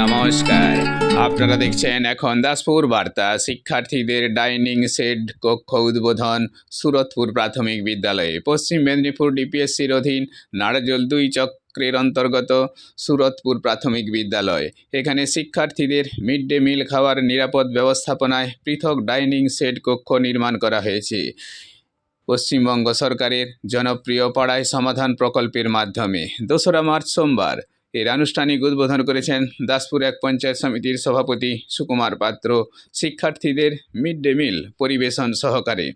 নমস্কার, আপনারা দেখছেন এখন দাসপুর বার্তা। শিক্ষার্থীদের ডাইনিং সেট কক্ষ উদ্বোধন সুরতপুর প্রাথমিক বিদ্যালয়ে। পশ্চিম মেদিনীপুর ডিপিএসসির অধীন নাড়াজোল 2 চক্রের অন্তর্গত সুরতপুর প্রাথমিক বিদ্যালয়। এখানে শিক্ষার্থীদের মিড ডে মিল খাওয়ার নিরাপদ ব্যবস্থাপনায় পৃথক ডাইনিং সেট কক্ষ নির্মাণ করা হয়েছে পশ্চিমবঙ্গ সরকারের জনপ্রিয় পাড়ায় সমাধান প্রকল্পের মাধ্যমে। 2রা মার্চ সোমবার এর আনুষ্ঠানিক উদ্বোধন করেছেন দাসপুর 1 পঞ্চায়েত সমিতির সভাপতি সুকুমার পাত্র শিক্ষার্থীদের মিড ডে মিল পরিবেশন সহকারে।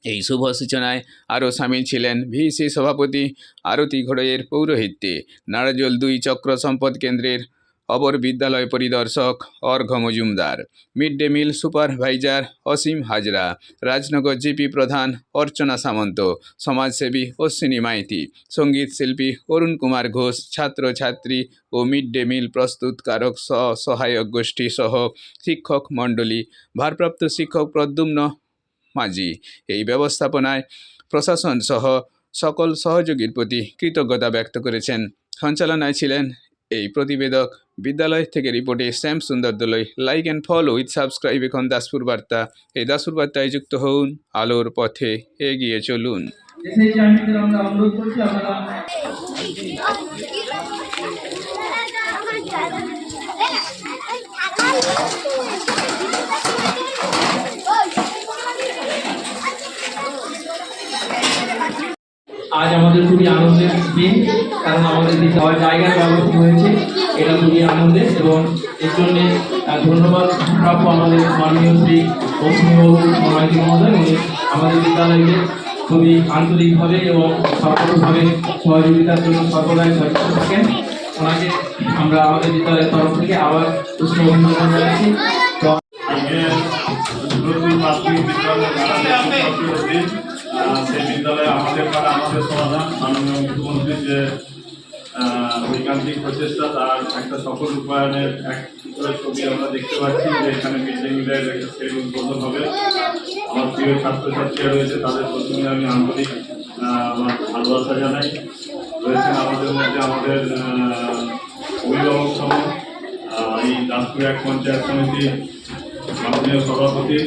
এই শুভ সূচনায় আরও সামিল ছিলেন ভিসি সভাপতি আরতি ঘোড়ইয়ের পৌরোহিত্যে নাড়াজোল 2 চক্র সম্পদ কেন্দ্রের অপর বিদ্যালয় পরিদর্শক Arghya Majumdar, mid day meal supervisor Asim Hazra, Rajnagar GP প্রধান অর্চনা সামন্ত, সমাজসেবী অশ্বিনী মাইতি, সঙ্গীত শিল্পী অরুণ কুমার ঘোষ, ছাত্রছাত্রী ও মিড ডে মিল প্রস্তুতকারক সহায়ক গোষ্ঠী সহ শিক্ষক মণ্ডলী, ভারপ্রাপ্ত শিক্ষক প্রদ্যুম্ন মাঝি। এই ব্যবস্থাপনায় প্রশাসন সহ সকল সহযোগীর প্রতি কৃতজ্ঞতা ব্যক্ত করেছেন। সঞ্চালনায় ছিলেন এই প্রতিবেদক। বিদ্যালয় থেকে রিপোর্টে Shyam Sundar Doloi. Like and follow with subscribe এখন দাসপুর বার্তা। এই দাসপুর বার্তায় যুক্ত হন, আলোর পথে এগিয়ে চলুন। আজ আমাদের খুবই আনন্দের দিন, কারণ আমাদের জায়গার ব্যবস্থা হয়েছে, এটা খুবই আনন্দের এবং এর জন্য ধন্যবাদ প্রাপ্য আমাদের মাননীয় শ্রী অশ্বিনীবাবু মাইতি মহোদয়। উনি আমাদের বিদ্যালয়কে খুবই আন্তরিকভাবে এবং সফলভাবে সহযোগিতার জন্য সর্বদাই সচেষ্ট থাকেন। ওনাকে আমরা আমাদের বিদ্যালয়ের তরফ থেকে আবার উষ্ণ অভিনন্দন জানাচ্ছি। সেই বিদ্যালয়ে আমাদের পাড়া আমাদের সমাধান মাননীয় মুখ্যমন্ত্রীর যে ঐকান্তিক প্রচেষ্টা, তার একটা সফল রূপায়ণের এক ছবি আমরা দেখতে পাচ্ছি যে এখানে মিড ডে মিলের একটা সেট উদ্বোধন হবে। আমার প্রিয় ছাত্রছাত্রীরা রয়েছে, তাদের প্রথমে আমি আন্তরিক ভালোবাসা জানাই। রয়েছেন আমাদের মধ্যে আমাদের অভিভাবক সহ এই দাসপুর 1 পঞ্চায়েত সমিতির মাননীয় সভাপতি।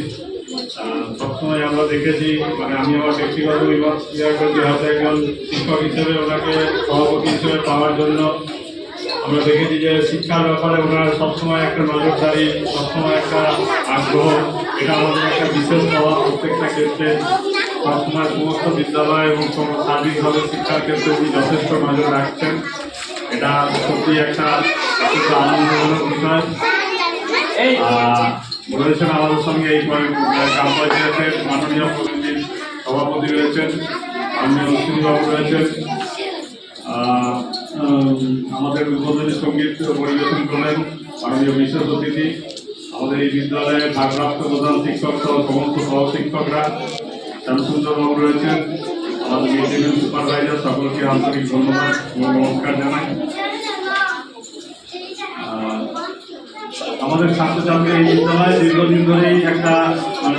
সবসময় আমরা দেখেছি, মানে আমি আমার ব্যক্তিগত বিভাগ ক্লিয়ার করছি, হয়তো একজন শিক্ষক হিসেবে ওনাকে সভাপতি হিসেবে পাওয়ার জন্য আমরা দেখেছি যে শিক্ষার ব্যাপারে ওনার সবসময় একটা নজরদারি, সবসময় একটা আগ্রহ, এটা আমাদের একটা বিশেষ পাওয়া। প্রত্যেকটা ক্ষেত্রে সবসময় সমস্ত বিদ্যালয় এবং সার্বিকভাবে শিক্ষার ক্ষেত্রে উনি যথেষ্ট নজর রাখছেন। এটা সত্যি একটা আনন্দজনক বিষয়। রয়েছেন আমাদের সঙ্গে এই গ্রাম পঞ্চায়েতের মাননীয় প্রতিনিধির সভাপতি রয়েছেন, মাননীয় অশ্বিনীবাবু রয়েছেন। আমাদের উদ্বোধনী সঙ্গীত পরিবেশন করলেন মাননীয় বিশেষ অতিথি, আমাদের এই বিদ্যালয়ের ভারপ্রাপ্ত প্রধান শিক্ষক সহ সমস্ত সহশিক্ষকরা। শ্যামসুন্দরবাবু রয়েছেন, আমাদের মিড ডে মিল সুপারভাইজার। সকলকে আন্তরিক ধন্যবাদ এবং নমস্কার জানাই। আমাদের ছাত্রছাত্রী এই বিদ্যালয়ে দীর্ঘদিন ধরেই একটা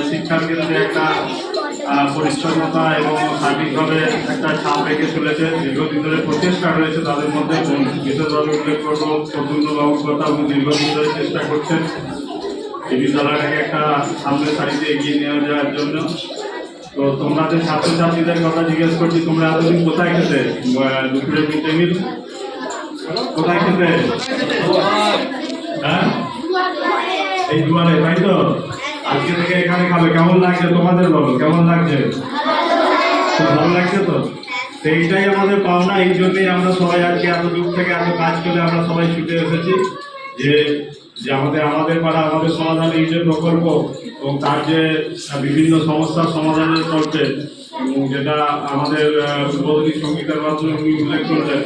শিক্ষার ক্ষেত্রে একটা পরিচ্ছন্নতা এবং সার্বিকভাবে একটা ছাপ রেখে চলেছে। দীর্ঘদিন ধরে প্রচেষ্টা রয়েছে, তাদের মধ্যে বিশেষভাবে উল্লেখ করবো প্রদ্যুম্নবাবুর কথা। উনি দীর্ঘদিন ধরে চেষ্টা করছেন এই বিদ্যালয়টাকে একটা সামনের সারিতে এগিয়ে নিয়ে যাওয়ার জন্য। তো তোমাদের ছাত্রছাত্রীদের কথা জিজ্ঞেস করছি, তোমরা এতদিন কোথায় খেতে? দুপুরের মিড ডে মিল কোথায় খেতে? হ্যাঁ, এই দুয়ারে, তাই তো? আজকে থেকে এখানে খাবে। কেমন লাগছে তোমাদের? বলো কেমন লাগছে? ভালো লাগছে তো? এইটাই আমাদের পাওনা। এই জন্যই আমরা সবাই আজকে এত দূর থেকে এত কাজ করে আমরা সবাই ছুটে এসেছি যে আমাদের পাড়া আমাদের সমাধান এই যে প্রকল্প এবং তার যে বিভিন্ন সমস্যার সমাধানের করতে, যেটা আমাদের উদ্বোধনী সঙ্গীতের মাধ্যমে উল্লেখ করলেন,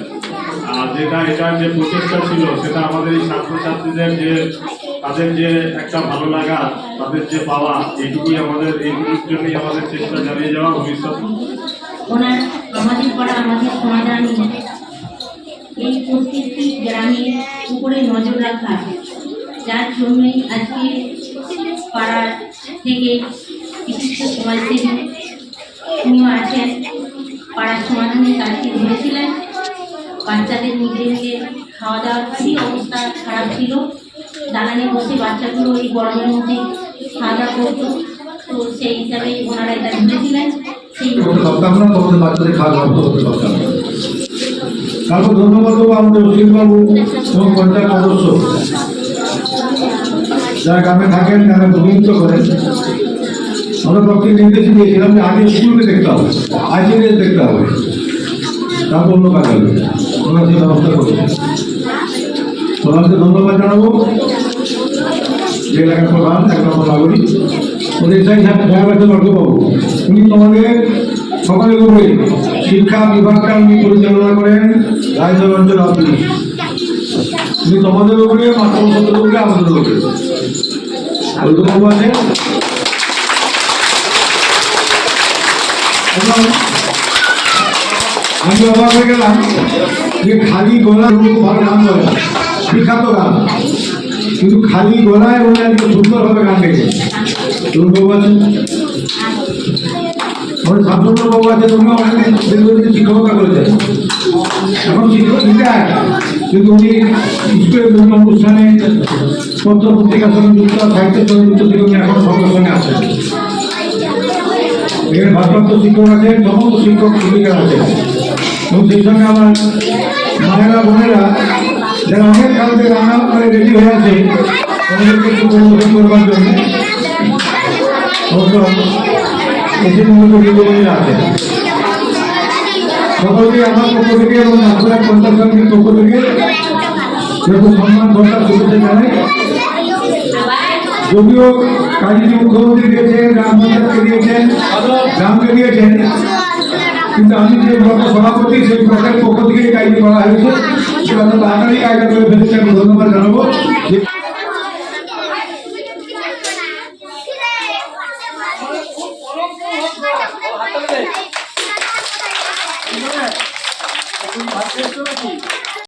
এটার যে প্রচেষ্টা ছিল সেটা আমাদের এই ছাত্রছাত্রীদের যে তাদের যে একটা ভালো লাগা, তাদের যে পাওয়া, এইটুকুই আমাদের, এইগুলির জন্যই আমাদের চেষ্টা চালিয়ে যাওয়া ভবিষ্যৎ। ওনার আমাদের পাড়া আমাদের সমাধান এই প্রত্যেকটি গ্রামের উপরে নজর রাখা, যার জন্যই আজকে পাড়ার থেকে বিশিষ্ট সমাজসেবী উনিও আছেন, পাড়ার সমাধানের কাজটি ধরেছিলেন। বাচ্চাদের মিড ডে মিলে খাওয়া দাওয়ার খুবই খুবই অবস্থা খারাপ ছিল। দালানে বসে বাচ্চাগুলো এই গরমের মধ্যে খাওয়া দাওয়া করতো, তো সেই হিসাবে ওনারা এটা ধরেছিলেন। সেই তোমাদের বাচ্চাদের খাওয়া দাওয়া করতে পারতাম না। তারপর ধন্যবাদ দেবো আমাদের অসীমবাবু এবং পঞ্চায়েত সদস্য যারা গ্রামে থাকেন, তারা প্রতিনিধিত্ব করেন। আমরা পক্ষে নির্দেশ দিয়েছিলাম যে আগে স্কুলকে দেখতে হবে, আইসিডিএস দেখতে হবে, তারপর অন্য কাজ হবে। ওনারা সেই ব্যবস্থা করেছে। ওনাকে ধন্যবাদ জানাবো। যে এলাকার প্রধান 1 নম্বর নাগরিক ওদের বাবু, উনি তোমাদের সকলের উপরে শিক্ষা বিভাগটা উনি পরিচালনা করেন রায়গঞ্জ অঞ্চল অফিস। উনি তোমাদের উপরে মাতৃ উপরে আমাদের উপরে বাবু আছে। আমি অবাক হয়ে গেলাম যে খালি গলায় ভালো গান করে, বিখ্যাত গান, কিন্তু খালি গলায় উনি আজকে সুন্দরভাবে গান গেছে। বাবু আছেন, আমাদের শান্তনু বাবু আছে, তুমিও অনেকদিন দীর্ঘদিন শিক্ষকতা করেছেন, এখন শিক্ষক রিটায়ার, কিন্তু উনি স্কুলের বিভিন্ন অনুষ্ঠানে পত্র পত্রিকার সঙ্গে যুক্ত, সাহিত্যের সঙ্গে যুক্ত থেকে উনি এখন সঙ্গে সঙ্গে আছেন। এখানে ভারপ্রাপ্ত শিক্ষক আছেন, সমস্ত শিক্ষক শিক্ষিকা আছেন, এবং সেই সঙ্গে আমার মায়েরা বোনেরা যারা অনেক কাল থেকে রান্না করে রেডি হয়ে আছে, তাদেরকে একটু পরিবেশন করবার জন্য এসে মূল্য আছে। সকলকে আমার পক্ষ থেকে এবং আপনার পঞ্চায়েত সমিতির পক্ষ থেকে যত সম্মান দরকার শুভেচ্ছা জানাই। যদিও কাজী মুখ্যমন্ত্রী দিয়েছেন, গ্রাম পঞ্চায়েতকে দিয়েছেন, গ্রামকে দিয়েছেন, কিন্তু আমি যে ব্লকের সভাপতি সেই ব্লকের পক্ষ থেকে কাজটি করা হয়েছে, সেটা তাড়াতাড়ি কাজটা করে ফেলেছে। আমি ধন্যবাদ জানাবো। ভাত খেয়েছো নাকি?